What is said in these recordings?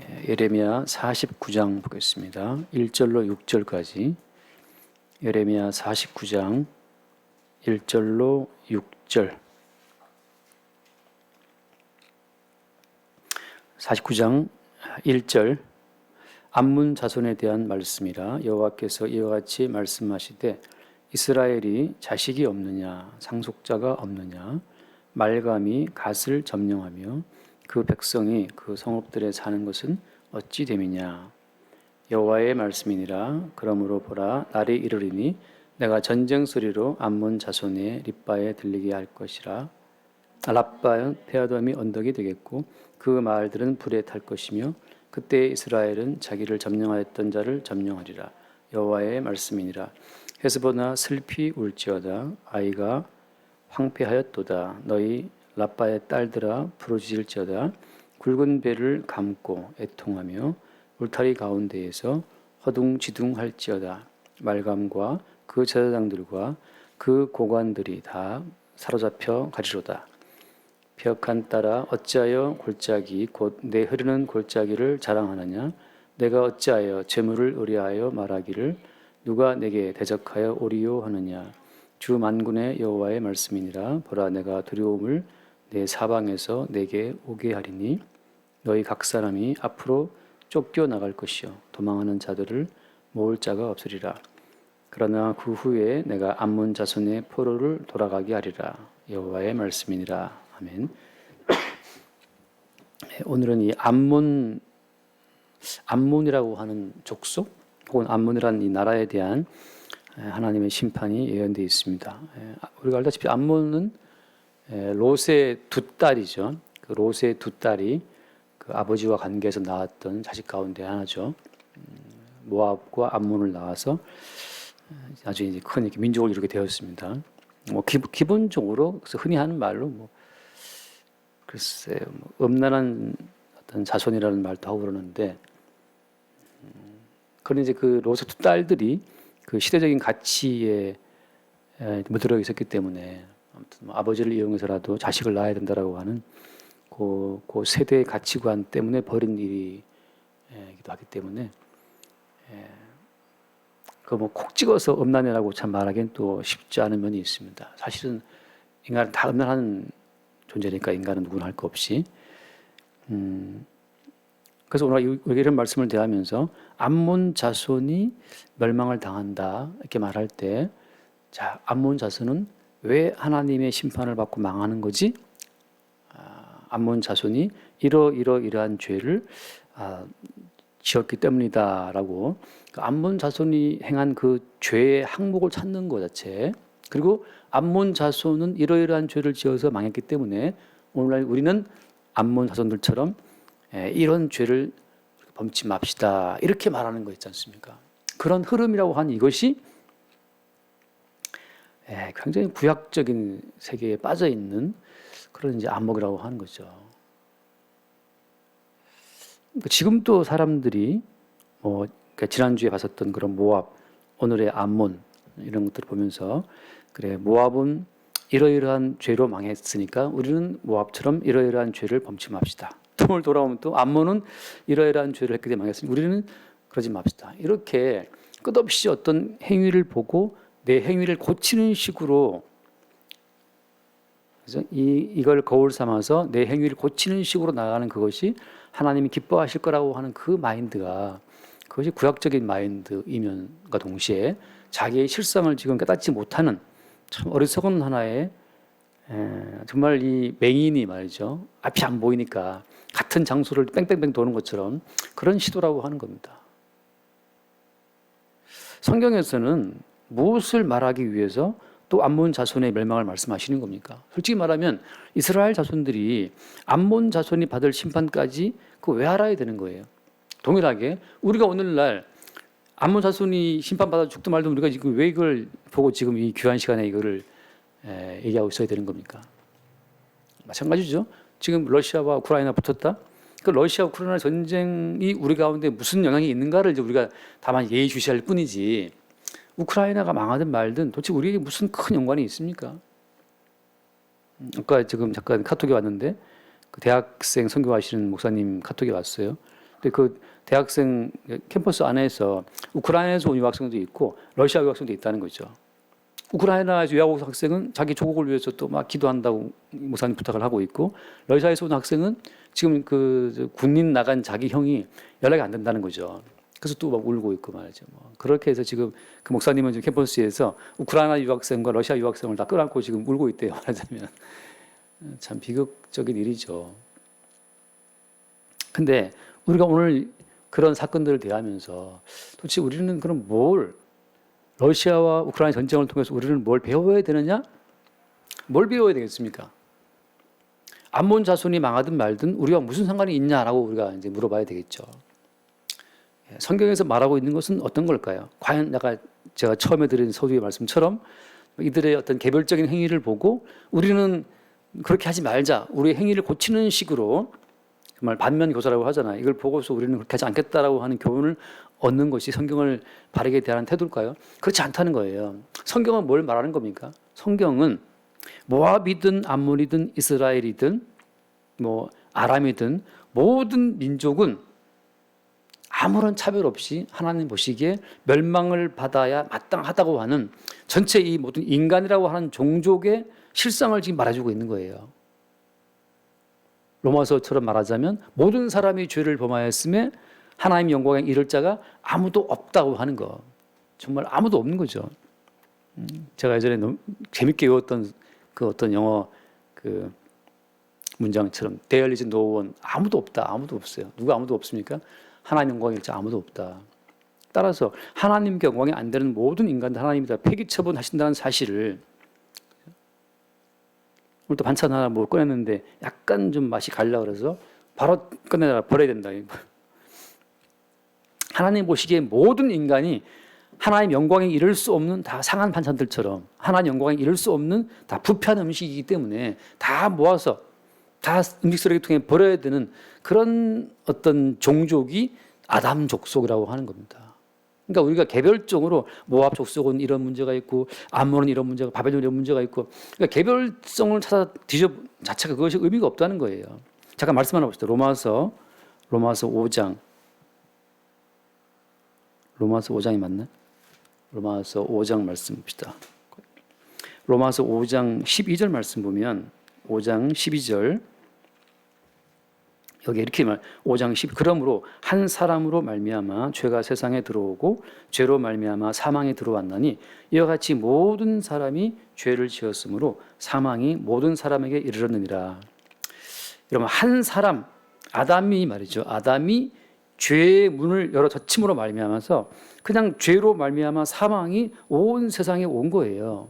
예레미야 49장 보겠습니다. 1절로 6절까지. 예레미야 49장 1절로 6절. 49장 1절. 암몬 자손에 대한 말씀이라. 여호와께서 이와 같이 말씀하시되 이스라엘이 자식이 없느냐, 상속자가 없느냐, 말감이 갓을 점령하며 그 백성이 그 성읍들에 사는 것은 어찌 됨이냐. 여호와의 말씀이니라. 그러므로 보라, 날이 이르리니 내가 전쟁 소리로 암몬 자손의 립바에 들리게 할 것이라. 랍바는 페아돔이 언덕이 되겠고 그 마을들은 불에 탈 것이며 그때 이스라엘은 자기를 점령하였던 자를 점령하리라. 여호와의 말씀이니라. 헤스보나 슬피 울지어다. 아이가 황폐하였도다. 너희 랍바의 딸들아 부르짖을지어다. 굵은 배를 감고 애통하며 울타리 가운데에서 허둥지둥할지어다. 말감과 그 제사장들과 그 고관들이 다 사로잡혀 가리로다. 벽한 따라 어찌하여 골짜기 곧 내 흐르는 골짜기를 자랑하느냐. 내가 어찌하여 재물을 의뢰하여 말하기를 누가 내게 대적하여 오리요 하느냐. 주 만군의 여호와의 말씀이니라. 보라, 내가 두려움을 내 사방에서 내게 오게 하리니 너희 각 사람이 앞으로 쫓겨 나갈 것이요 도망하는 자들을 모을 자가 없으리라. 그러나 그 후에 내가 암몬 자손의 포로를 돌아가게 하리라. 여호와의 말씀이니라. 아멘. 오늘은 이 암몬이라고 하는 족속 혹은 암몬이라는 이 나라에 대한 하나님의 심판이 예언되어 있습니다. 우리가 알다시피 암몬은 롯의 두 딸이죠. 그 롯의 두 딸이 그 아버지와 관계에서 나왔던 자식 가운데 하나죠. 모압과 암몬을 낳아서 나중에 이제 큰 민족을 이루게 되었습니다. 뭐 기본적으로 그래서 흔히 하는 말로 뭐 글쎄요, 뭐 음란한 어떤 자손이라는 말도 하고 그러는데, 그런 이제 그 롯의 두 딸들이 그 시대적인 가치에 물들어 있었기 때문에 아무튼 뭐 아버지를 이용해서라도 자식을 낳아야 된다라고 하는 그 세대의 가치관 때문에 벌인 일이기도 하기 때문에 그 뭐 콕 찍어서 음란이라고 참 말하기엔 또 쉽지 않은 면이 있습니다. 사실은 인간은 다 음란한 존재니까 인간은 누구나 할 거 없이. 그래서 오늘 이런 말씀을 대하면서 암몬 자손이 멸망을 당한다 이렇게 말할 때, 자, 암몬 자손은 왜 하나님의 심판을 받고 망하는 거지? 암몬 자손이 이러한 죄를 지었기 때문이다라고. 암몬 자손이 행한 그 죄의 항목을 찾는 것 자체, 그리고 암몬 자손은 이러이러한 죄를 지어서 망했기 때문에 오늘날 우리는 암몬 자손들처럼 이런 죄를 범치 맙시다 이렇게 말하는 거 있지 않습니까? 그런 흐름이라고 하는 이것이 굉장히 구약적인 세계에 빠져 있는 그런 이제 암흑이라고 하는 거죠. 지금도 사람들이 뭐 지난주에 봤었던 그런 모압, 오늘의 암몬 이런 것들을 보면서 그래, 모압은 이러이러한 죄로 망했으니까 우리는 모압처럼 이러이러한 죄를 범치 맙시다. 오늘 돌아오면 또 암몬은 이러이러한 죄를 했기 때문에 망했으니 우리는 그러지 맙시다. 이렇게 끝없이 어떤 행위를 보고 내 행위를 고치는 식으로, 그래서 이걸 거울 삼아서 내 행위를 고치는 식으로 나가는 그것이 하나님이 기뻐하실 거라고 하는 그 마인드가, 그것이 구약적인 마인드이면과 동시에 자기의 실상을 지금 깨닫지 못하는 참 어리석은 하나의 정말 이 맹인이 말이죠. 앞이 안 보이니까 같은 장소를 뺑뺑뺑 도는 것처럼 그런 시도라고 하는 겁니다. 성경에서는 무엇을 말하기 위해서 또 암몬 자손의 멸망을 말씀하시는 겁니까? 솔직히 말하면 이스라엘 자손들이 암몬 자손이 받을 심판까지 그거 왜 알아야 되는 거예요? 동일하게 우리가 오늘날 암몬 자손이 심판받아 죽든 말든 우리가 지금 왜 이걸 보고 지금 이 귀한 시간에 이거를 얘기하고 있어야 되는 겁니까? 마찬가지죠. 지금 러시아와 우크라이나 붙었다. 그 러시아 우크라이나 전쟁이 우리 가운데 무슨 영향이 있는가를 이제 우리가 다만 예의주시할 뿐이지, 우크라이나가 망하든 말든 도대체 우리에게 무슨 큰 연관이 있습니까? 아까 지금 잠깐 카톡이 왔는데 그 대학생 선교하시는 목사님 카톡이 왔어요. 근데 그 대학생 캠퍼스 안에서 우크라이나에서 온 유학생도 있고 러시아 유학생도 있다는 거죠. 우크라이나에서 유학 온 학생은 자기 조국을 위해서 또 막 기도한다고 목사님 부탁을 하고 있고, 러시아에서 온 학생은 지금 그 군인 나간 자기 형이 연락이 안 된다는 거죠. 그래서 또 막 울고 있고 말이죠. 뭐 그렇게 해서 지금 그 목사님은 지금 캠퍼스에서 우크라이나 유학생과 러시아 유학생을 다 끌어안고 지금 울고 있대요. 말하자면 참 비극적인 일이죠. 근데 우리가 오늘 그런 사건들을 대하면서 도대체 우리는 그럼 뭘, 러시아와 우크라이나 전쟁을 통해서 우리는 뭘 배워야 되느냐? 뭘 배워야 되겠습니까? 암몬 자손이 망하든 말든 우리가 무슨 상관이 있냐라고 우리가 이제 물어봐야 되겠죠. 성경에서 말하고 있는 것은 어떤 걸까요? 과연 제가 처음에 드린 서두의 말씀처럼 이들의 어떤 개별적인 행위를 보고 우리는 그렇게 하지 말자, 우리의 행위를 고치는 식으로, 정말 반면 교사라고 하잖아요. 이걸 보고서 우리는 그렇게 하지 않겠다라고 하는 교훈을 얻는 것이 성경을 바르게 대하는 태도일까요? 그렇지 않다는 거예요. 성경은 뭘 말하는 겁니까? 성경은 모압이든 암몬이든 이스라엘이든 뭐 아람이든 모든 민족은 아무런 차별 없이 하나님 보시기에 멸망을 받아야 마땅하다고 하는 전체 이 모든 인간이라고 하는 종족의 실상을 지금 말해주고 있는 거예요. 로마서처럼 말하자면 모든 사람이 죄를 범하였음에 하나님 영광에 이를 자가 아무도 없다고 하는 거. 정말 아무도 없는 거죠. 제가 예전에 너무 재밌게 외웠던 그 어떤 영어 그 문장처럼 There is no one. 아무도 없다. 아무도 없어요. 누가 아무도 없습니까? 하나님 영광에 이를 자 아무도 없다. 따라서 하나님께 영광이 안 되는 모든 인간들 하나님이 다 폐기 처분하신다는 사실을, 오늘 또 반찬 하나 뭐 꺼냈는데 약간 좀 맛이 갈라 그래서 바로 꺼내라, 버려야 된다. 하나님 보시기에 모든 인간이 하나님 영광에 이를 수 없는 다 상한 반찬들처럼 하나님 영광에 이를 수 없는 다 부패한 음식이기 때문에 다 모아서 다 음식 쓰레기통에 버려야 되는 그런 어떤 종족이 아담 족속이라고 하는 겁니다. 그러니까 우리가 개별적으로 모압 족속은 이런 문제가 있고 암몬은 이런 문제가, 바벨론 이런 문제가 있고, 그러니까 개별성을 찾아 뒤져 자체가 그것이 의미가 없다는 거예요. 잠깐 말씀 하나 봅시다. 로마서 5장. 로마서 5장이 맞나? 로마서 5장 말씀 봅시다. 로마서 5장 12절 말씀 보면 5장 12절 여기 이렇게 5장 10 그러므로 한 사람으로 말미암아 죄가 세상에 들어오고 죄로 말미암아 사망이 들어왔나니 이와 같이 모든 사람이 죄를 지었으므로 사망이 모든 사람에게 이르렀느니라. 여러분, 한 사람 아담이 말이죠. 아담이 죄의 문을 열어 젖힘으로 말미암아서 그냥 죄로 말미암아 사망이 온 세상에 온 거예요.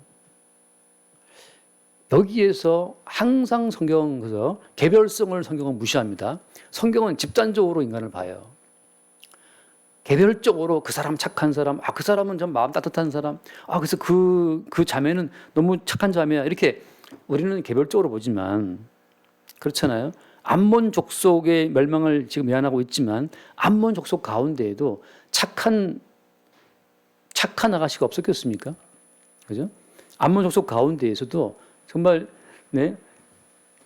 여기에서 항상 성경에서 개별성을 성경은 무시합니다. 성경은 집단적으로 인간을 봐요. 개별적으로 그 사람 착한 사람, 그 사람은 좀 마음 따뜻한 사람, 그래서 그 자매는 너무 착한 자매야. 이렇게 우리는 개별적으로 보지만 그렇잖아요. 암몬 족속의 멸망을 지금 예언하고 있지만 암몬 족속 가운데에도 착한 아가씨가 없었겠습니까? 그죠? 암몬 족속 가운데에서도 정말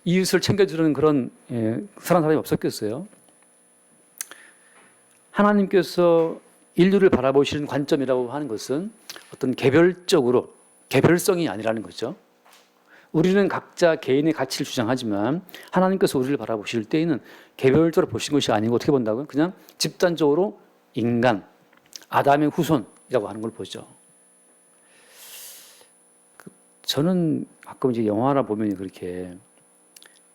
이웃을 챙겨주는 그런 사랑하는 사람이 없었겠어요? 하나님께서 인류를 바라보시는 관점이라고 하는 것은 어떤 개별성이 아니라는 거죠. 우리는 각자 개인의 가치를 주장하지만 하나님께서 우리를 바라보실 때에는 개별적으로 보시는 것이 아니고 어떻게 본다고요? 그냥 집단적으로 인간, 아담의 후손이라고 하는 걸 보죠. 저는 가끔 이제 영화나 보면 그렇게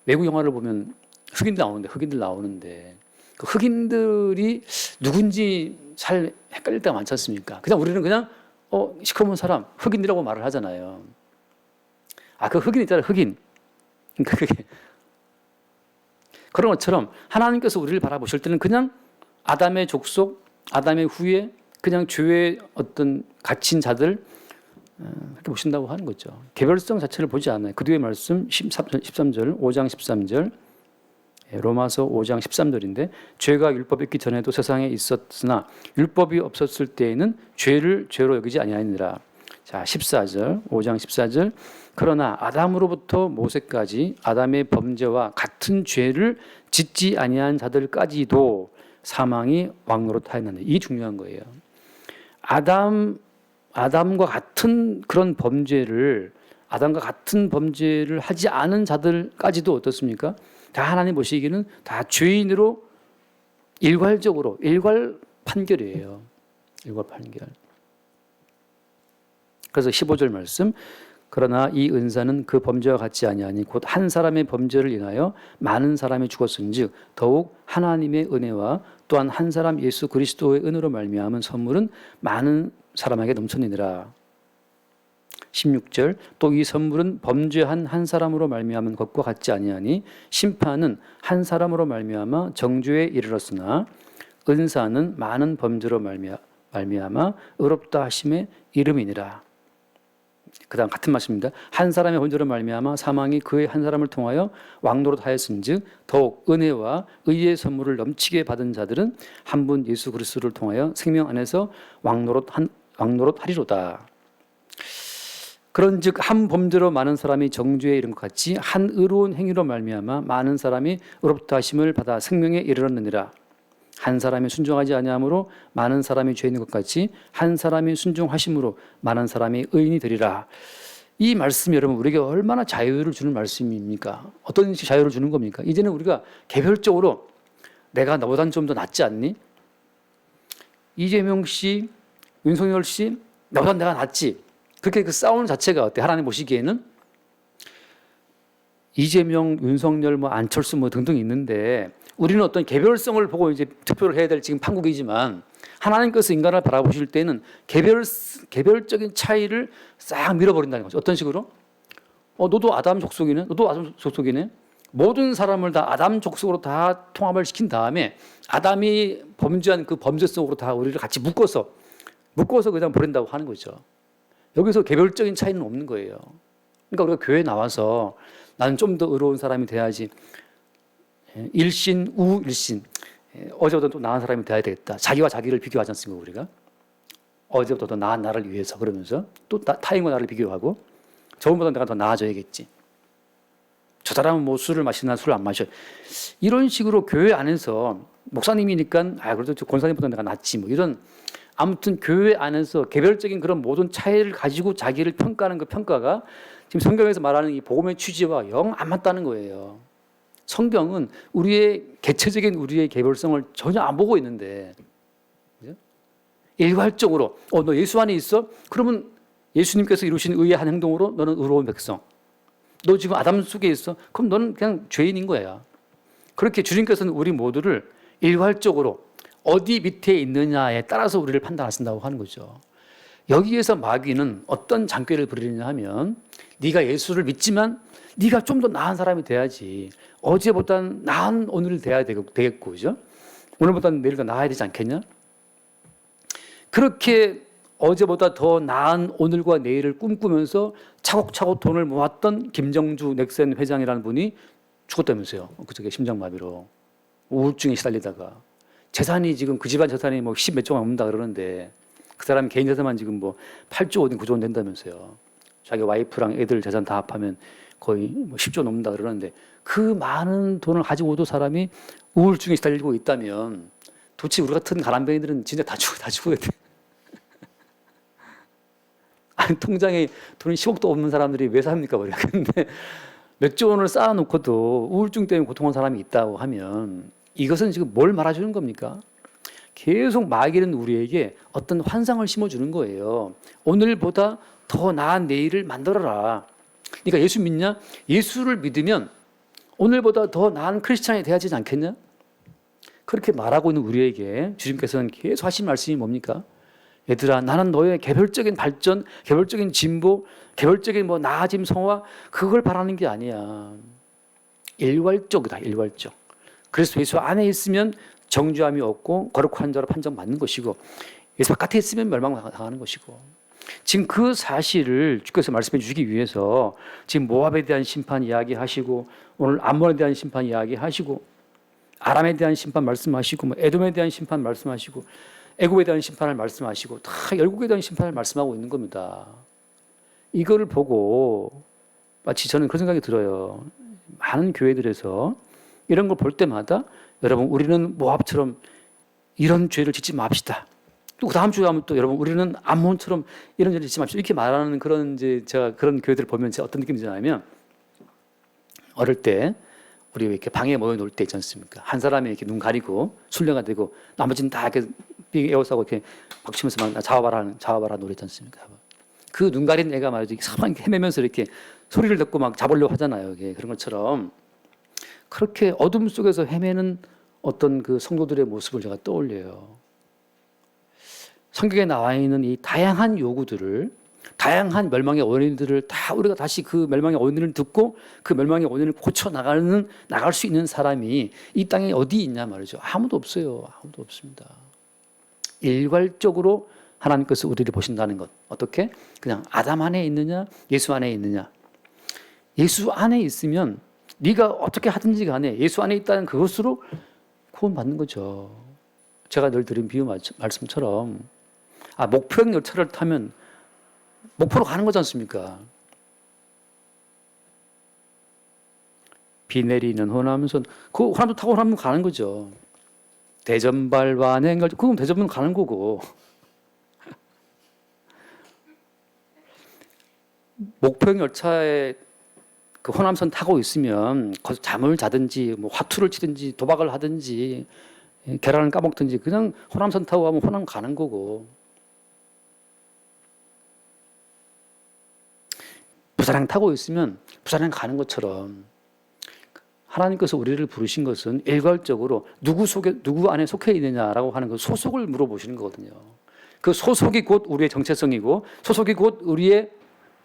외국 영화를 보면 흑인들 나오는데 그 흑인들이 누군지 잘 헷갈릴 때가 많지 않습니까? 우리는 그냥 시커먼 사람 흑인이라고 말을 하잖아요. 그 흑인 있잖아요. 흑인. 그게 그런 것처럼 하나님께서 우리를 바라보실 때는 그냥 아담의 족속, 아담의 후예, 그냥 죄의 어떤 갇힌 자들 그렇게 보신다고 하는 거죠. 개별성 자체를 보지 않아요. 그 뒤에 말씀 13절, 5장 13절, 로마서 5장 13절인데 죄가 율법이 있기 전에도 세상에 있었으나 율법이 없었을 때에는 죄를 죄로 여기지 아니하니라. 자, 14절, 5장 14절. 그러나 아담으로부터 모세까지 아담의 범죄와 같은 죄를 짓지 아니한 자들까지도 사망이 왕노릇하였느냐. 이 중요한 거예요. 아담과 같은 그런 범죄를 아담과 같은 범죄를 하지 않은 자들까지도 어떻습니까? 다 하나님 보시기에는 다 죄인으로 일괄적으로 일괄 판결이에요. 일괄 판결. 그래서 15절 말씀 그러나 이 은사는 그 범죄와 같지 아니하니 곧 한 사람의 범죄를 인하여 많은 사람이 죽었은즉 더욱 하나님의 은혜와 또한 한 사람 예수 그리스도의 은혜로 말미암은 선물은 많은 사람에게 넘쳤느니라. 16절 또 이 선물은 범죄한 한 사람으로 말미암은 것과 같지 아니하니 심판은 한 사람으로 말미암아 정죄에 이르렀으나 은사는 많은 범죄로 말미암아 의롭다 하심의 이름이니라. 그다음 같은 말씀입니다. 한 사람의 범죄로 말미암아 사망이 그의 한 사람을 통하여 왕노릇하였은즉 더욱 은혜와 의의 선물을 넘치게 받은 자들은 한 분 예수 그리스도를 통하여 생명 안에서 왕노릇하리로다. 그런즉 한 범죄로 많은 사람이 정죄에 이른 것 같이 한 의로운 행위로 말미암아 많은 사람이 의롭다 하심을 받아 생명에 이르렀느니라. 한 사람이 순종하지 아니함으로 많은 사람이 죄 있는 것 같이 한 사람이 순종하심으로 많은 사람이 의인이 되리라. 이 말씀이 여러분 우리에게 얼마나 자유를 주는 말씀입니까? 어떤 식의 자유를 주는 겁니까? 이제는 우리가 개별적으로 내가 너보단 좀 더 낫지 않니? 이재명 씨, 윤석열 씨, 너보단 내가 낫지. 그렇게 그 싸우는 자체가 어때? 하나님 보시기에는 이재명, 윤석열, 안철수 등등 있는데 우리는 어떤 개별성을 보고 이제 투표를 해야 될 지금 판국이지만 하나님께서 인간을 바라보실 때는 개별적인 차이를 싹 밀어버린다는 거죠. 어떤 식으로? 너도 아담 족속이네. 너도 아담 족속이네. 모든 사람을 다 아담 족속으로 다 통합을 시킨 다음에 아담이 범죄한 그 범죄 속으로 다 우리를 같이 묶어서 그냥 버린다고 하는 거죠. 여기서 개별적인 차이는 없는 거예요. 그러니까 우리가 교회에 나와서 나는 좀 더 의로운 사람이 돼야지. 일신, 우일신. 어제보다 또 나은 사람이 돼야 되겠다. 자기와 자기를 비교하지 않습니까, 우리가? 어제보다 더 나은 나를 위해서 그러면서 또 타인과 나를 비교하고 저번보다 내가 더 나아져야겠지. 저 사람은 술을 마시나 술을 안 마셔. 이런 식으로 교회 안에서 목사님이니까 그래도 저 권사님보다 내가 낫지 이런 아무튼 교회 안에서 개별적인 그런 모든 차이를 가지고 자기를 평가하는 그 평가가 지금 성경에서 말하는 이 복음의 취지와 영 안 맞다는 거예요. 성경은 우리의 개체적인 우리의 개별성을 전혀 안 보고 있는데 그죠? 일괄적으로 너 예수 안에 있어? 그러면 예수님께서 이루신 의의 한 행동으로 너는 의로운 백성. 너 지금 아담 속에 있어? 그럼 너는 그냥 죄인인 거야. 그렇게 주님께서는 우리 모두를 일괄적으로 어디 밑에 있느냐에 따라서 우리를 판단하신다고 하는 거죠. 여기에서 마귀는 어떤 장꾀를 부리느냐 하면 네가 예수를 믿지만 네가 좀 더 나은 사람이 돼야지. 어제보단 나은 오늘을 돼야 되겠고, 그죠? 오늘보다는 내일 더 나아야 되지 않겠냐? 그렇게 어제보다 더 나은 오늘과 내일을 꿈꾸면서 차곡차곡 돈을 모았던 김정주 넥센 회장이라는 분이 죽었다면서요. 그저께 심장마비로 우울증에 시달리다가 재산이 지금 그 집안 재산이 10몇 조가 넘는다 그러는데 그 사람 개인 재산만 지금 8조 5조 9조 된다면서요. 자기 와이프랑 애들 재산 다 합하면 거의 10조 넘는다 그러는데 그 많은 돈을 가지고도 사람이 우울증에 시달리고 있다면 도대체 우리 같은 가난뱅이들은 진짜 다 죽어야 돼. 아니, 통장에 돈이 10억도 없는 사람들이 왜 삽니까? 근데 몇 조 원을 쌓아놓고도 우울증 때문에 고통하는 사람이 있다고 하면 이것은 지금 뭘 말해주는 겁니까? 계속 마귀는 우리에게 어떤 환상을 심어주는 거예요. 오늘보다 더 나은 내일을 만들어라. 그러니까 예수 믿냐? 예수를 믿으면 오늘보다 더 나은 크리스찬이 돼야 되지 않겠냐? 그렇게 말하고 있는 우리에게 주님께서는 계속 하신 말씀이 뭡니까? 얘들아, 나는 너의 개별적인 발전, 개별적인 진보, 개별적인 나아짐, 성화 그걸 바라는 게 아니야. 일괄적이다, 일괄적. 그래서 예수 안에 있으면 정죄함이 없고 거룩한 자로 판정받는 것이고 예수 바깥에 있으면 멸망당하는 것이고 지금 그 사실을 주께서 말씀해 주시기 위해서 지금 모압에 대한 심판 이야기하시고 오늘 암몬에 대한 심판 이야기하시고 아람에 대한 심판 말씀하시고 에돔에 대한 심판 말씀하시고 애굽에 대한 심판을 말씀하시고 다 열국에 대한 심판을 말씀하고 있는 겁니다. 이거를 보고 마치 저는 그런 생각이 들어요. 많은 교회들에서 이런 걸 볼 때마다 여러분 우리는 모압처럼 이런 죄를 짓지 맙시다. 또 그 다음 주에 하면 또 여러분 우리는 암몬처럼 이런 죄를 짓지 맙시다. 이렇게 말하는 그런 이제 제가 그런 교회들을 보면 제가 어떤 느낌이 드냐면 어릴 때 우리 이렇게 방에 모여 놀 때 있지 않습니까? 한 사람이 이렇게 눈 가리고 순례가 되고 나머지는 다 이렇게 에워싸고 이렇게 박치면서 막 잡아봐라 노래 있지 않습니까? 그 눈 가린 애가 말이죠. 사방 헤매면서 이렇게 소리를 듣고 막 잡으려고 하잖아요. 이게 그런 것처럼 그렇게 어둠 속에서 헤매는 어떤 그 성도들의 모습을 제가 떠올려요. 성경에 나와 있는 이 다양한 요구들을, 다양한 멸망의 원인들을 다 우리가 다시 그 멸망의 원인을 듣고 그 멸망의 원인을 고쳐 나갈 수 있는 사람이 이 땅에 어디 있냐 말이죠. 아무도 없어요. 아무도 없습니다. 일괄적으로 하나님께서 우리를 보신다는 것. 어떻게? 그냥 아담 안에 있느냐, 예수 안에 있느냐. 예수 안에 있으면 네가 어떻게 하든지 간에 예수 안에 있다는 그것으로 구원받는 거죠. 제가 늘 드린 비유 말씀처럼 목표형 열차를 타면 목포로 가는 거지 않습니까? 비 내리는 호남선, 그 호남도 타고 호남은 가는 거죠. 대전발 완행열, 그럼 대전은 가는 거고. 목표형 열차에 그 호남선 타고 있으면 거기서 잠을 자든지 뭐 화투를 치든지 도박을 하든지 계란을 까먹든지 그냥 호남선 타고 가면 호남 가는 거고. 부산행 타고 있으면 부산행 가는 것처럼 하나님께서 우리를 부르신 것은 일괄적으로 누구 안에 속해 있느냐라고 하는 그 소속을 물어보시는 거거든요. 그 소속이 곧 우리의 정체성이고 소속이 곧 우리의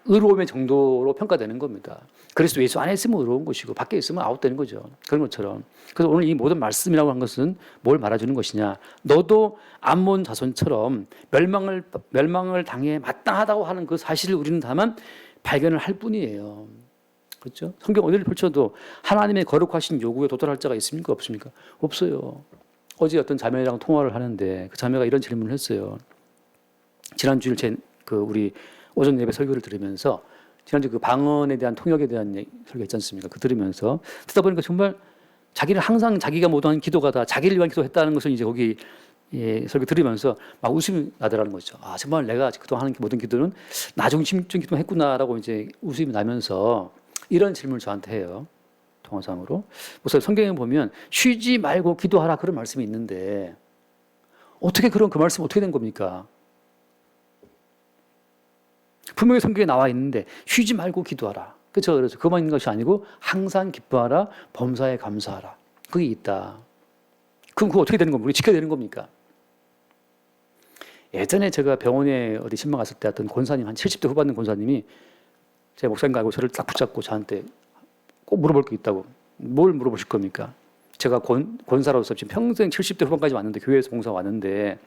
의로움의 정도로 평가되는 겁니다. 그래서 예수 안에 있으면 의로운 것이고 밖에 있으면 아웃되는 거죠. 그런 것처럼. 그래서 오늘 이 모든 말씀이라고 한 것은 뭘 말해주는 것이냐. 너도 암몬 자손처럼 멸망을 당해 마땅하다고 하는 그 사실을 우리는 다만 발견을 할 뿐이에요. 그렇죠? 성경 어디를 펼쳐도 하나님의 거룩하신 요구에 도달할 자가 있습니까? 없습니까? 없어요. 어제 어떤 자매랑 통화를 하는데 그 자매가 이런 질문을 했어요. 지난주일 우리 오전 예배 설교를 들으면서 지난주 그 방언에 대한 통역에 대한 설교 있지 않습니까? 그 들으면서 듣다 보니까 정말 자기는 항상 자기가 모든 기도가 다 자기를 위한 기도했다는 것을 이제 거기 설교 들으면서 막 웃음이 나더라는 거죠. 정말 내가 그동안 하는 모든 기도는 나 중심적 기도했구나라고 이제 웃음이 나면서 이런 질문을 저한테 해요. 통화상으로. 그래서 성경에 보면 쉬지 말고 기도하라 그런 말씀이 있는데 어떻게 그 말씀 어떻게 된 겁니까? 분명히 성경에 나와 있는데 쉬지 말고 기도하라. 그렇죠? 그래서 그만 있는 것이 아니고 항상 기뻐하라, 범사에 감사하라. 그게 있다. 그럼 그거 어떻게 되는 겁니까? 우리 지켜야 되는 겁니까? 예전에 제가 병원에 어디 신방 갔을 때 어떤 권사님, 한 70대 후반 권사님이 제 목사님과 알고 저를 딱 붙잡고 저한테 꼭 물어볼 게 있다고. 뭘 물어보실 겁니까? 제가 권사로서 지금 평생 70대 후반까지 왔는데 교회에서 봉사 왔는데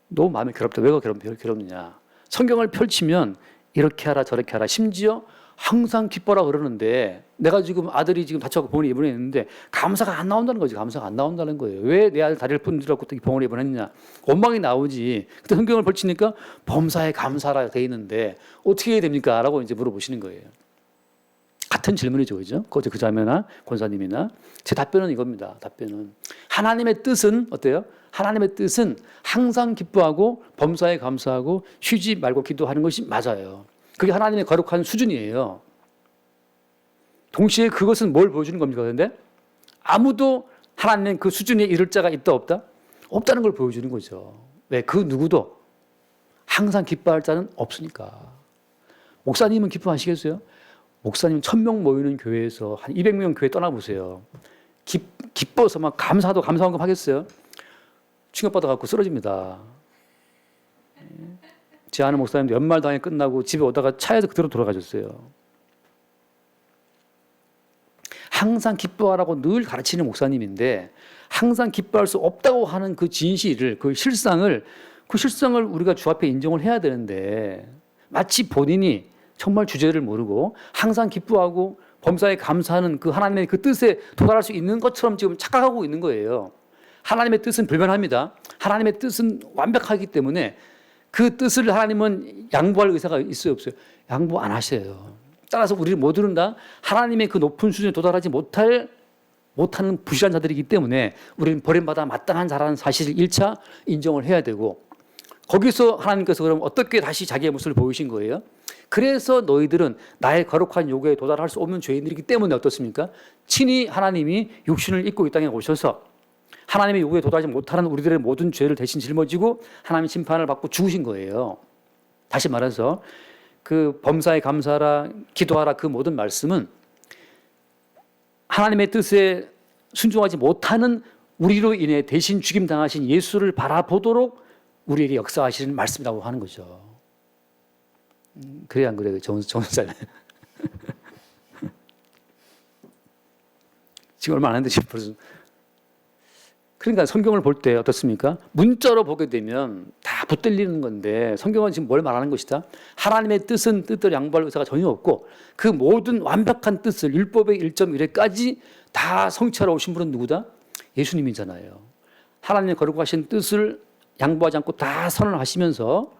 너무 마음이 괴롭다. 왜 괴롭느냐? 성경을 펼치면 이렇게 하라 저렇게 하라 심지어 항상 기뻐라 그러는데 내가 지금 아들이 지금 다쳐서 병원에 입원했는데 감사가 안 나온다는 거지. 감사가 안 나온다는 거예요. 왜 내 아들 다리를 부러뜨렸고 병원에 입원했느냐. 원망이 나오지. 그때 성경을 펼치니까 범사에 감사라 돼 있는데 어떻게 해야 됩니까? 라고 이제 물어보시는 거예요. 같은 질문이죠. 그죠? 그 자매나 권사님이나 제 답변은 이겁니다. 답변은 하나님의 뜻은 어때요? 하나님의 뜻은 항상 기뻐하고 범사에 감사하고 쉬지 말고 기도하는 것이 맞아요. 그게 하나님의 거룩한 수준이에요. 동시에 그것은 뭘 보여주는 겁니까? 그런데 아무도 하나님의 그 수준에 이를 자가 있다 없다? 없다는 걸 보여주는 거죠. 왜? 그 누구도 항상 기뻐할 자는 없으니까. 목사님은 기뻐하시겠어요? 목사님 1000명 모이는 교회에서 한 200명 교회 떠나보세요. 기뻐서 막 감사도 감사원금 하겠어요? 충격받아갖고 쓰러집니다. 제 아는 목사님도 연말당에 끝나고 집에 오다가 차에서 그대로 돌아가셨어요. 항상 기뻐하라고 늘 가르치는 목사님인데 항상 기뻐할 수 없다고 하는 그 진실을, 그 실상을 우리가 주 앞에 인정을 해야 되는데 마치 본인이 정말 주제를 모르고 항상 기뻐하고 범사에 감사하는 그 하나님의 그 뜻에 도달할 수 있는 것처럼 지금 착각하고 있는 거예요. 하나님의 뜻은 불변합니다. 하나님의 뜻은 완벽하기 때문에 그 뜻을 하나님은 양보할 의사가 있어요, 없어요? 양보 안 하셔요. 따라서 우리 모두는 다 하나님의 그 높은 수준에 도달하지 못할 못하는 부실한 자들이기 때문에 우리는 버림받아 마땅한 자라는 사실을 1차 인정을 해야 되고, 거기서 하나님께서 그럼 어떻게 다시 자기의 모습을 보이신 거예요? 그래서 너희들은 나의 거룩한 요구에 도달할 수 없는 죄인들이기 때문에 어떻습니까? 친히 하나님이 육신을 입고 이 땅에 오셔서 하나님의 요구에 도달하지 못하는 우리들의 모든 죄를 대신 짊어지고 하나님의 심판을 받고 죽으신 거예요. 다시 말해서 그 범사에 감사하라, 기도하라, 그 모든 말씀은 하나님의 뜻에 순종하지 못하는 우리로 인해 대신 죽임당하신 예수를 바라보도록 우리에게 역사하시는 말씀이라고 하는 거죠. 그래야 안 그래요? 정선자는 지금 얼마 안 했는데 지금 벌써. 그러니까 성경을 볼 때 어떻습니까? 문자로 보게 되면 다 붙들리는 건데, 성경은 지금 뭘 말하는 것이다? 하나님의 뜻은 뜻대로 양보할 의사가 전혀 없고, 그 모든 완벽한 뜻을 율법의 1.1회까지 다 성취하러 오신 분은 누구다? 예수님이잖아요. 하나님의 거룩하신 뜻을 양보하지 않고 다 선언을 하시면서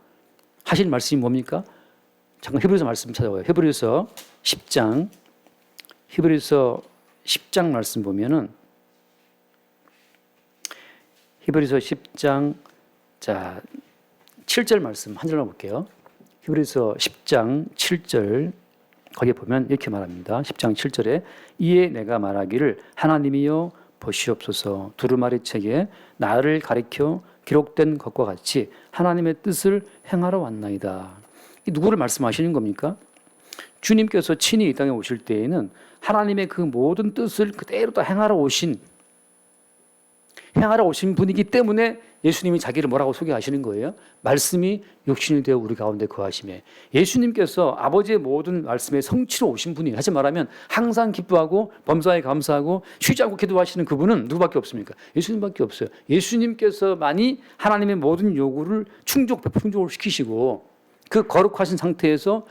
하신 말씀이 뭡니까? 잠깐 히브리서 말씀 찾아봐요. 히브리서 10장 말씀 보면은, 히브리서 10장 7절 말씀 한 절만 볼게요. 히브리서 10장 7절 거기에 보면 이렇게 말합니다. 10장 7절에 이에 내가 말하기를 하나님이여 보시옵소서, 두루마리 책에 나를 가리켜 기록된 것과 같이 하나님의 뜻을 행하러 왔나이다. 이 누구를 말씀하시는 겁니까? 주님께서 친히 이 땅에 오실 때에는 하나님의 그 모든 뜻을 그대로 다 행하러 오신 분이기 때문에 예수님이 자기를 뭐라고 소개하시는 거예요? 말씀이 육신이 되어 우리 가운데 거하심에. 예수님께서 아버지의 모든 말씀의 성취로 오신 분이에요. 다시 말하면 항상 기뻐하고 범사에 감사하고 쉬지 않고 기도하시는 그분은 누구밖에 없습니까? 예수님밖에 없어요. 예수님께서만이 하나님의 모든 요구를 충족을 시키시고, 그 거룩하신 상태에서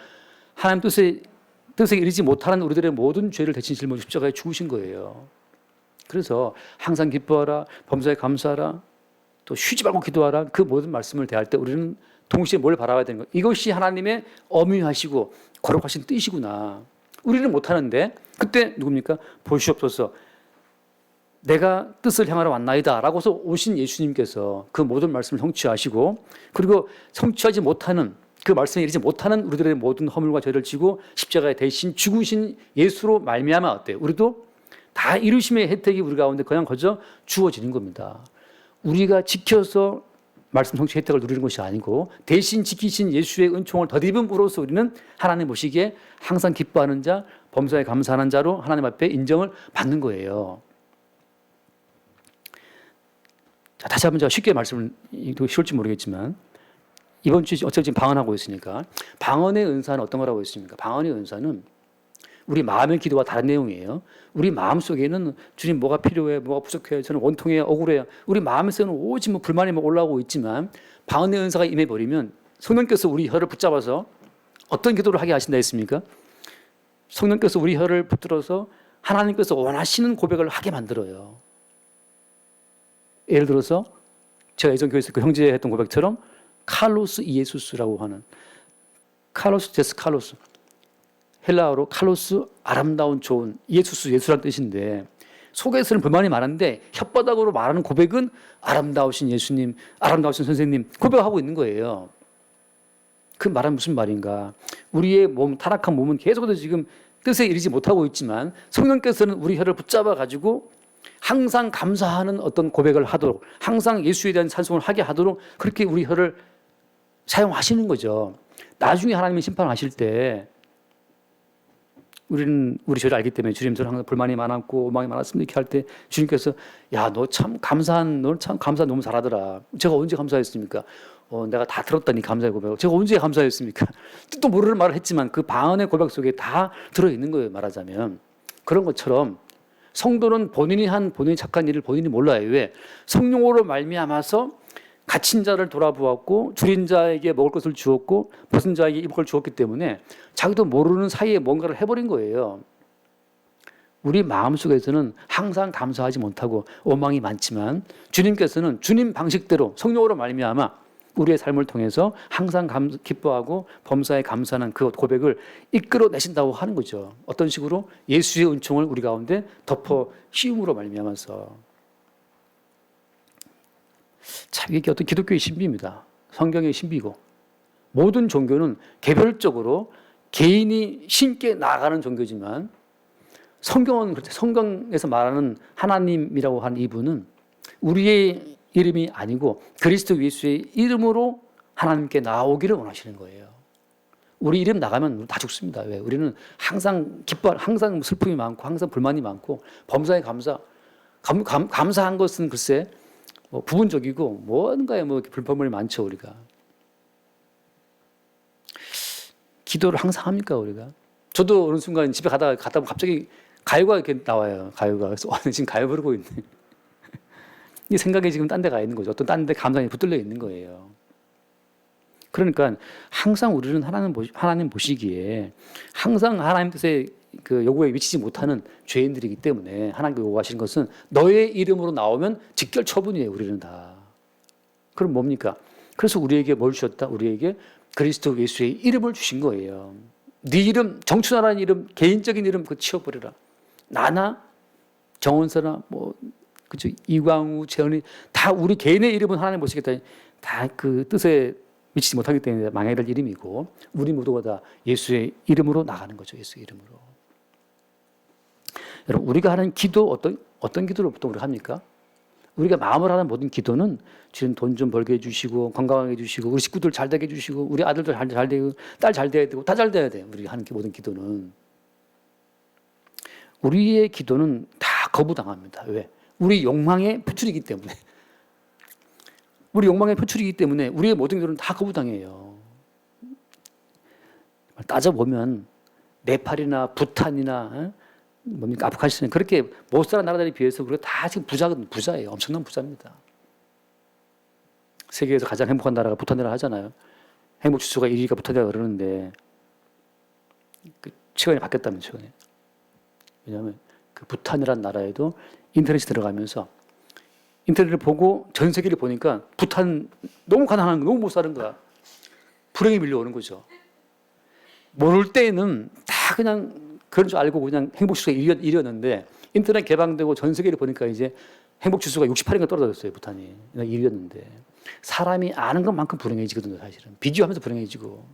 하나님 뜻에 이르지 못하는 우리들의 모든 죄를 대신 짊어지고 십자가에 죽으신 거예요. 그래서 항상 기뻐하라, 범사에 감사하라, 또 쉬지 말고 기도하라, 그 모든 말씀을 대할 때 우리는 동시에 뭘 바라봐야 되는 거예요? 이것이 하나님의 엄유하시고 거룩하신 뜻이구나. 우리는 못하는데 그때 누굽니까? 보시옵소서, 내가 뜻을 향하러 왔나이다 라고서 오신 예수님께서 그 모든 말씀을 성취하시고, 그리고 성취하지 못하는, 그 말씀에 이르지 못하는 우리들의 모든 허물과 죄를 지고 십자가에 대신 죽으신 예수로 말미암아 어때요? 우리도 다 이루심의 혜택이 우리 가운데 그냥 거저 주어지는 겁니다. 우리가 지켜서 말씀 성취 혜택을 누리는 것이 아니고 대신 지키신 예수의 은총을 덧입음으로써 우리는 하나님 보시기에 항상 기뻐하는 자, 범사에 감사하는 자로 하나님 앞에 인정을 받는 거예요. 자, 다시 한번 제가 쉽게 말씀을, 이거 쉬울지 모르겠지만, 이번 주에 어차피 지금 방언하고 있으니까, 방언의 은사는 어떤 거라고 했습니까? 방언의 은사는 우리 마음의 기도와 다른 내용이에요. 우리 마음 속에는 주님 뭐가 필요해, 뭐가 부족해요, 저는 원통해요, 억울해요. 우리 마음에서는 오직 불만이 올라오고 있지만, 방언의 은사가 임해버리면 성령께서 우리 혀를 붙잡아서 어떤 기도를 하게 하신다 했습니까? 성령께서 우리 혀를 붙들어서 하나님께서 원하시는 고백을 하게 만들어요. 예를 들어서 제가 예전 교회에서 그 형제 했던 고백처럼 칼로스 이에수스라고 하는, 칼로스 제스 칼로스, 헬라어로 칼로스 아름다운 좋은, 이에수스 예수란 뜻인데, 속에서는 불만이 많은데 혓바닥으로 말하는 고백은 아름다우신 예수님, 아름다우신 선생님 고백하고 있는 거예요. 그 말은 무슨 말인가? 우리의 몸, 타락한 몸은 계속해서 지금 뜻에 이르지 못하고 있지만 성령께서는 우리 혀를 붙잡아 가지고 항상 감사하는 어떤 고백을 하도록, 항상 예수에 대한 찬송을 하게 하도록 그렇게 우리 혀를 사용하시는 거죠. 나중에 하나님이 심판하실 때 우리는 우리 죄를 알기 때문에 주님처럼 항상 불만이 많았고 오망이 많았습니다 이렇게 할 때 주님께서 야, 너 참 감사 너무 잘하더라. 제가 언제 감사했습니까? 내가 다 들었다니 감사의 고백을. 제가 언제 감사했습니까? 뜻도 모르는 말을 했지만 그 방언의 고백 속에 다 들어있는 거예요. 말하자면 그런 것처럼 성도는 본인이 착한 일을 본인이 몰라요. 왜? 성령으로 말미암아서 갇힌 자를 돌아보았고 줄인 자에게 먹을 것을 주었고 벗은 자에게 입을 걸 주었기 때문에 자기도 모르는 사이에 뭔가를 해버린 거예요. 우리 마음속에서는 항상 감사하지 못하고 원망이 많지만 주님께서는 주님 방식대로 성령으로 말미암아 우리의 삶을 통해서 항상 기뻐하고 범사에 감사하는 그 고백을 이끌어내신다고 하는 거죠. 어떤 식으로? 예수의 은총을 우리 가운데 덮어 씌움으로 말미암아서. 참 이게 어떤 기독교의 신비입니다. 성경의 신비고, 모든 종교는 개별적으로 개인이 신께 나아가는 종교지만 성경은 그렇죠. 성경에서 말하는 하나님이라고 하는 이분은 우리의 이름이 아니고 그리스도 예수의 이름으로 하나님께 나오기를 원하시는 거예요. 우리 이름 나가면 다 죽습니다. 왜? 우리는 항상 항상 슬픔이 많고 항상 불만이 많고 범사에 감사한 것은 글쎄 뭐 부분적이고 뭔가에 뭐 불평물이 많죠. 우리가 기도를 항상 합니까 우리가? 저도 어느 순간 집에 가다 보면 갑자기 가요가 이렇게 나와요. 가요가. 그래서 지금 가요 부르고 있네. 이 생각이 지금 딴 데 가 있는 거죠. 어떤 딴 데 감상이 붙들려 있는 거예요. 그러니까 항상 우리는 하나님 보시기에 항상 하나님 뜻의 그 요구에 미치지 못하는 죄인들이기 때문에 하나님께 요구하시는 것은 너의 이름으로 나오면 직결 처분이에요. 우리는 다. 그럼 뭡니까? 그래서 우리에게 뭘 주셨다? 우리에게 그리스도 예수의 이름을 주신 거예요. 네 이름, 정춘하라는 이름, 개인적인 이름 그거 치워버려라. 나나 정원사나 뭐 그죠, 이광우, 재현이 다 우리 개인의 이름은 하나님 보시겠다. 다 그 뜻에 미치지 못하기 때문에 망해야 될 이름이고 우리 모두가 다 예수의 이름으로 나가는 거죠. 예수의 이름으로. 여러분 우리가 하는 기도 어떤 기도를 보통 우리가 합니까? 우리가 마음을 하는 모든 기도는 주님 돈 좀 벌게 해주시고 건강하게 해주시고 우리 식구들 잘 되게 해주시고 우리 아들도 잘 되고 딸 잘 돼야 되고 다 잘 돼야 돼요. 우리가 하는 모든 기도는. 우리의 기도는 다 거부당합니다. 왜? 우리 욕망의 표출이기 때문에. 우리 욕망의 표출이기 때문에 우리의 모든 기도는 다 거부당해요. 따져보면 네팔이나 부탄이나 뭡니까 아프가니스탄 그렇게 못 사는 나라들에 비해서 우리가 다 지금 부자예요. 엄청난 부자입니다. 세계에서 가장 행복한 나라가 부탄이라 하잖아요. 행복 지수가 1위가 부탄이라고 그러는데 최근에 바뀌었다면 최근에. 왜냐하면 그 부탄이라는 나라에도 인터넷에 들어가면서 인터넷을 보고 전 세계를 보니까 부탄 너무 가난한 거 너무 못 사는 거야. 불행이 밀려오는 거죠. 모를 때는 다 그냥 그런 줄 알고 그냥 행복지수가 1위였는데 인터넷 개방되고 전 세계를 보니까 이제 행복지수가 68인가 떨어졌어요. 부탄이 1위였는데 사람이 아는 것만큼 불행해지거든요. 사실은 비교하면서 불행해지고.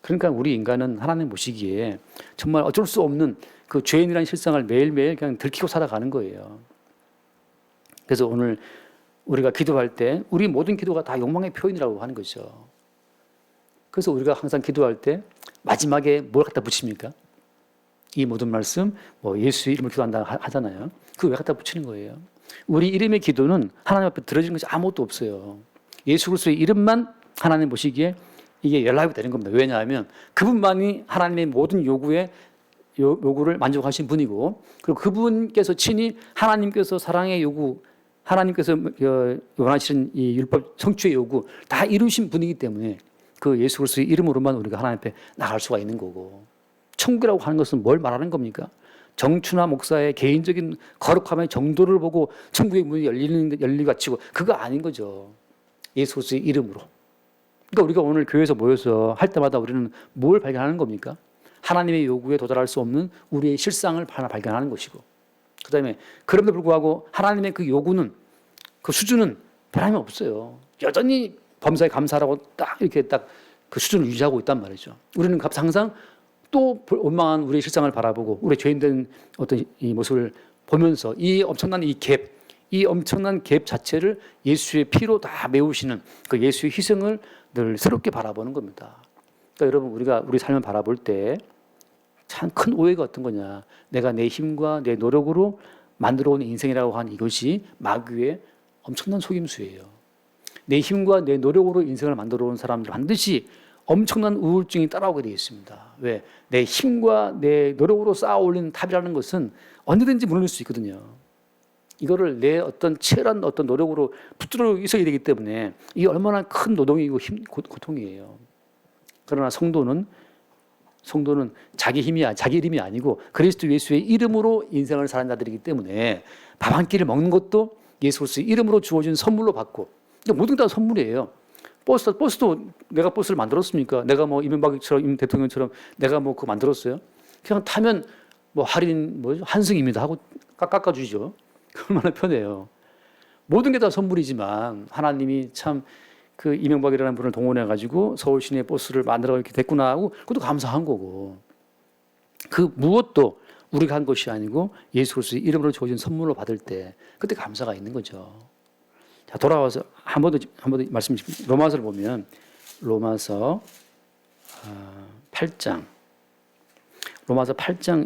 그러니까 우리 인간은 하나님 보시기에 정말 어쩔 수 없는 그 죄인이라는 실상을 매일매일 그냥 들키고 살아가는 거예요. 그래서 오늘 우리가 기도할 때 우리 모든 기도가 다 욕망의 표현이라고 하는 거죠. 그래서 우리가 항상 기도할 때 마지막에 뭘 갖다 붙입니까? 이 모든 말씀 뭐 예수의 이름을 기도한다 하잖아요. 그거 왜 갖다 붙이는 거예요? 우리 이름의 기도는 하나님 앞에 들어지는 것이 아무것도 없어요. 예수 그리스도의 이름만 하나님 보시기에 이게 연락이 되는 겁니다. 왜냐하면 그분만이 하나님의 모든 요구를 만족하신 분이고 그리고 그분께서 친히 하나님께서 사랑의 요구 하나님께서 원하시는 이 율법 성취의 요구 다 이루신 분이기 때문에 그 예수 그리스도의 이름으로만 우리가 하나님 앞에 나갈 수가 있는 거고 천국이라고 하는 것은 뭘 말하는 겁니까? 정춘하 목사의 개인적인 거룩함의 정도를 보고 천국의 문이 열리가 치고 그거 아닌 거죠. 예수 그리스도의 이름으로. 그러니까 우리가 오늘 교회에서 모여서 할 때마다 우리는 뭘 발견하는 겁니까? 하나님의 요구에 도달할 수 없는 우리의 실상을 하나 발견하는 것이고 그 다음에 그럼에도 불구하고 하나님의 그 요구는 그 수준은 변함이 없어요. 여전히 범사에 감사하라고 딱 이렇게 딱 그 수준을 유지하고 있단 말이죠. 우리는 항상 또 원망한 우리의 실상을 바라보고 우리의 죄인된 어떤 이 모습을 보면서 이 엄청난 이 엄청난 갭 자체를 예수의 피로 다 메우시는 그 예수의 희생을 늘 새롭게 바라보는 겁니다. 그러니까 여러분 우리가 우리 삶을 바라볼 때 참 큰 오해가 어떤 거냐. 내가 내 힘과 내 노력으로 만들어온 인생이라고 하는 이것이 마귀의 엄청난 속임수예요. 내 힘과 내 노력으로 인생을 만들어온 사람들 반드시 엄청난 우울증이 따라오게 되어 있습니다. 왜? 내 힘과 내 노력으로 쌓아 올린 탑이라는 것은 언제든지 무너질 수 있거든요. 이거를 내 어떤 치열한 어떤 노력으로 붙들어 있어야 되기 때문에 이게 얼마나 큰 노동이고 고통이에요. 그러나 성도는 자기 이름이 아니고 그리스도 예수의 이름으로 인생을 사는 자들이기 때문에 밥 한 끼를 먹는 것도 예수 그리스도의 이름으로 주어진 선물로 받고 그러니까 모든 게 다 선물이에요. 버스도 내가 버스를 만들었습니까? 내가 뭐 이명박처럼 임 대통령처럼 내가 뭐 그거 만들었어요? 그냥 타면 뭐 할인 뭐죠? 한승입니다 하고 깎아주죠. 얼마나 편해요. 모든 게 다 선물이지만 하나님이 참 그 이명박이라는 분을 동원해 가지고 서울 시내 버스를 만들어 이렇게 됐구나 하고 그것도 감사한 거고 그 무엇도 우리가 한 것이 아니고 예수 그리스도의 이름으로 주어진 선물로 받을 때 그때 감사가 있는 거죠. 자, 돌아와서 한 번 더 말씀드리면 로마서를 보면 로마서 8장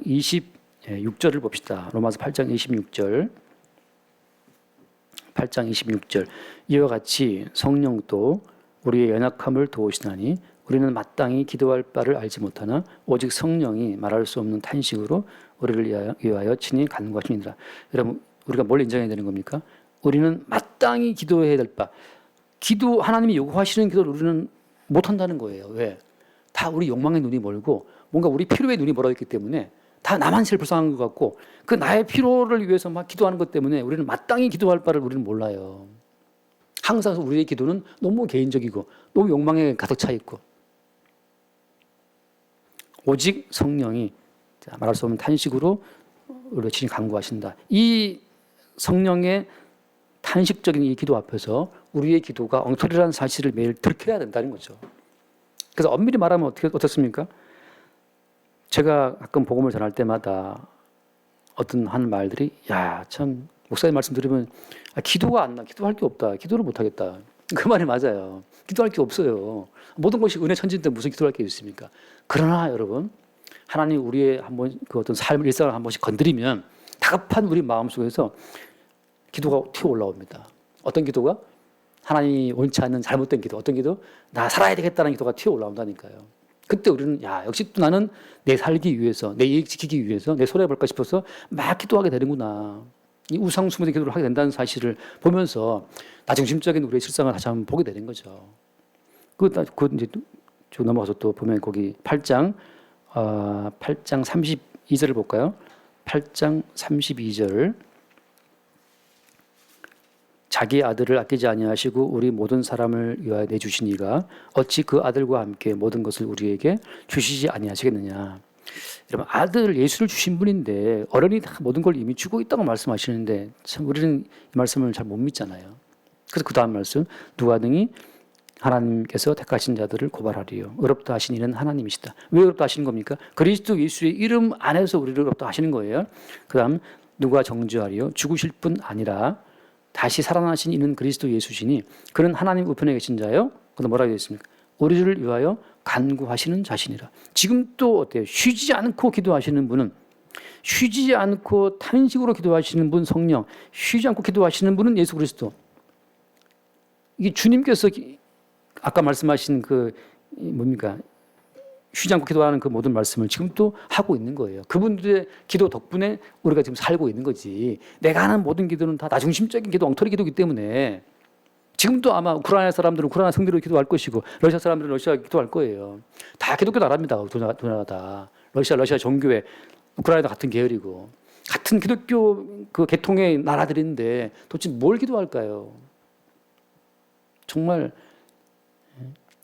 26절을 봅시다. 로마서 8장 26절 8장 26절 이와 같이 성령도 우리의 연약함을 도우시나니 우리는 마땅히 기도할 바를 알지 못하나 오직 성령이 말할 수 없는 탄식으로 우리를 위하여 친히 간구하시니라. 여러분 우리가 뭘 인정해야 되는 겁니까? 우리는 마땅히 기도해야 될 바. 기도 하나님이 요구하시는 기도를 우리는 못한다는 거예요. 왜? 다 우리 욕망의 눈이 멀고 뭔가 우리 필요의 눈이 멀어 있기 때문에 다 나만 제일 불쌍한 것 같고 그 나의 필요를 위해서 막 기도하는 것 때문에 우리는 마땅히 기도할 바를 우리는 몰라요. 항상 우리의 기도는 너무 개인적이고 너무 욕망에 가득 차 있고 오직 성령이 말할 수 없는 탄식으로 우리를 친히 간구하신다. 이 성령의 탄식적인 이 기도 앞에서 우리의 기도가 엉터리라는 사실을 매일 들켜야 된다는 거죠. 그래서 엄밀히 말하면 어떻습니까? 제가 가끔 복음을 전할 때마다 어떤 하는 말들이 야, 참 목사님 말씀 들으면 기도가 안 나. 기도할 게 없다. 기도를 못 하겠다. 그 말이 맞아요. 기도할 게 없어요. 모든 것이 은혜 천지인데 무슨 기도할 게 있습니까? 그러나 여러분 하나님 우리의 한번 그 어떤 삶을 일상을 한 번씩 건드리면 다급한 우리 마음속에서 기도가 튀어 올라옵니다. 어떤 기도가? 하나님이 원치 않는 잘못된 기도. 어떤 기도? 나 살아야 되겠다는 기도가 튀어 올라온다니까요. 그때 우리는 야 역시 또 나는 내 살기 위해서 내 이익 지키기 위해서 내 손해볼까 싶어서 막 기도하게 되는구나. 이 우상숭배의 기도를 하게 된다는 사실을 보면서 나중심적인 우리의 실상을 다시 한번 보게 되는 거죠. 그 이제 쭉 넘어가서 또 보면 거기 8장 32절을 볼까요? 8장 32절 자기 아들을 아끼지 아니하시고 우리 모든 사람을 위하여 내주시니가 어찌 그 아들과 함께 모든 것을 우리에게 주시지 아니하시겠느냐. 여러분 아들 예수를 주신 분인데 어른이 다 모든 걸 이미 주고 있다고 말씀하시는데 참 우리는 이 말씀을 잘 못 믿잖아요. 그래서 그 다음 말씀 누가 등이 하나님께서 택하신 자들을 고발하리요. 의롭다 하신 이는 하나님이시다. 왜 의롭다 하시는 겁니까? 그리스도 예수의 이름 안에서 우리를 의롭다 하시는 거예요. 그 다음 누가 정죄하리요. 죽으실 뿐 아니라 다시 살아나신 이는 그리스도 예수시니 그는 하나님 우편에 계신 자요. 그다음 뭐라고 되어 있습니까? 우리를 위하여 간구하시는 자신이라. 지금 또 어때요? 쉬지 않고 기도하시는 분은 쉬지 않고 탄식으로 기도하시는 분 성령, 쉬지 않고 기도하시는 분은 예수 그리스도. 이게 주님께서 아까 말씀하신 그 뭡니까? 쉬지 않고 기도하는 그 모든 말씀을 지금 또 하고 있는 거예요. 그분들의 기도 덕분에 우리가 지금 살고 있는 거지. 내가 하는 모든 기도는 다 나중심적인 기도, 엉터리 기도이기 때문에 지금도 아마 우크라이나 사람들은 우크라이나 성대로 기도할 것이고 러시아 사람들은 러시아 기도할 거예요. 다 기독교 나라입니다. 두 나라 다. 러시아 정교회, 우크라이나 같은 계열이고 같은 기독교 그 계통의 나라들인데 도대체 뭘 기도할까요? 정말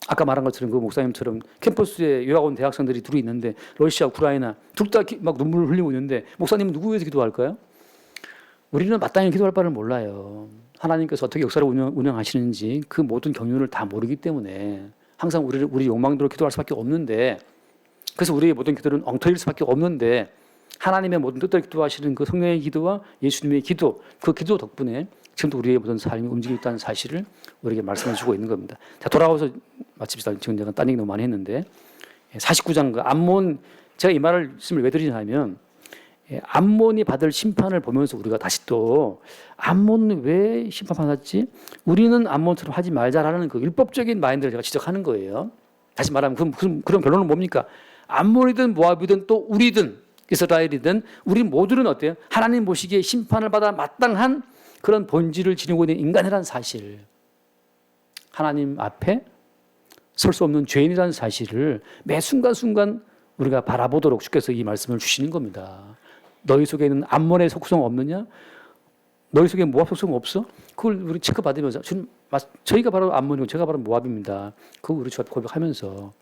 아까 말한 것처럼 그 목사님처럼 캠퍼스에 유학 온 대학생들이 둘이 있는데 러시아, 우크라이나 둘 다 막 눈물을 흘리고 있는데 목사님은 누구 위해서 기도할까요? 우리는 마땅히 기도할 바를 몰라요. 하나님께서 어떻게 역사를 운영하시는지 그 모든 경륜을 다 모르기 때문에 항상 우리 욕망대로 기도할 수밖에 없는데 그래서 우리의 모든 기도는 엉터리일 수밖에 없는데 하나님의 모든 뜻대로 기도하시는 그 성령의 기도와 예수님의 기도 그 기도 덕분에 지금도 우리의 모든 삶이 움직이고 있다는 사실을 우리에게 말씀해 주고 있는 겁니다. 자, 돌아와서 마칩시다. 지금 제가 딴 얘기 너무 많이 했는데 49장 그 암몬 제가 이 말씀을 왜 드리냐면 암몬이 받을 심판을 보면서 우리가 다시 또 암몬은 왜 심판받았지? 우리는 암몬처럼 하지 말자라는 그 율법적인 마인드를 제가 지적하는 거예요. 다시 말하면 그런 결론은 뭡니까? 암몬이든 모압이든 또 우리든 이스라엘이든 우리 모두는 어때요? 하나님 보시기에 심판을 받아 마땅한 그런 본질을 지니고 있는 인간이라는 사실, 하나님 앞에 설 수 없는 죄인이라는 사실을 매 순간순간 우리가 바라보도록 주께서 이 말씀을 주시는 겁니다. 너희 속에 있는 암몬의 속성 없느냐? 너희 속에 모압 속성 없어? 그걸 우리 체크받으면서 주님 저희가 바로 암몬이고 제가 바로 모압입니다. 그거 우리 주 앞에 고백하면서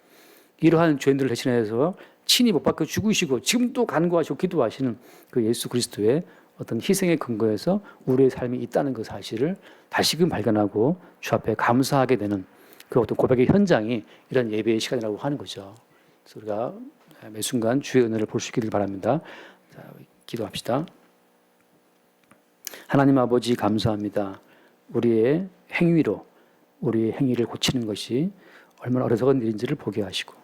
이러한 죄인들을 대신해서 친히 못 박혀 죽으시고 지금도 간구하시고 기도하시는 그 예수 그리스도의 어떤 희생의 근거에서 우리의 삶이 있다는 그 사실을 다시금 발견하고 주 앞에 감사하게 되는 그 어떤 고백의 현장이 이런 예배의 시간이라고 하는 거죠. 그래서 우리가 매 순간 주의 은혜를 볼 수 있기를 바랍니다. 자, 기도합시다. 하나님 아버지 감사합니다. 우리의 행위로 우리의 행위를 고치는 것이 얼마나 어리석은 일인지를 보게 하시고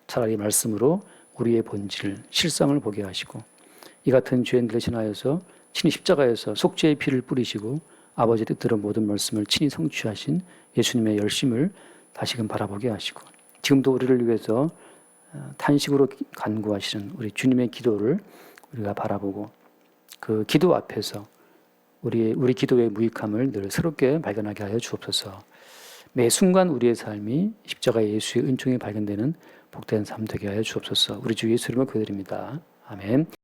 차라리 말씀으로 우리의 본질, 실상을 보게 하시고 이 같은 죄인들 대신하여서 친히 십자가에서 속죄의 피를 뿌리시고 아버지의 뜻대로 모든 말씀을 친히 성취하신 예수님의 열심을 다시금 바라보게 하시고 지금도 우리를 위해서 탄식으로 간구하시는 우리 주님의 기도를 우리가 바라보고 그 기도 앞에서 우리 기도의 무익함을 늘 새롭게 발견하게 하여 주옵소서. 매 순간 우리의 삶이 십자가의 예수의 은총이 발견되는 복된 삶 되게 하여 주옵소서. 우리 주 예수 이름으로 기도드립니다. 아멘.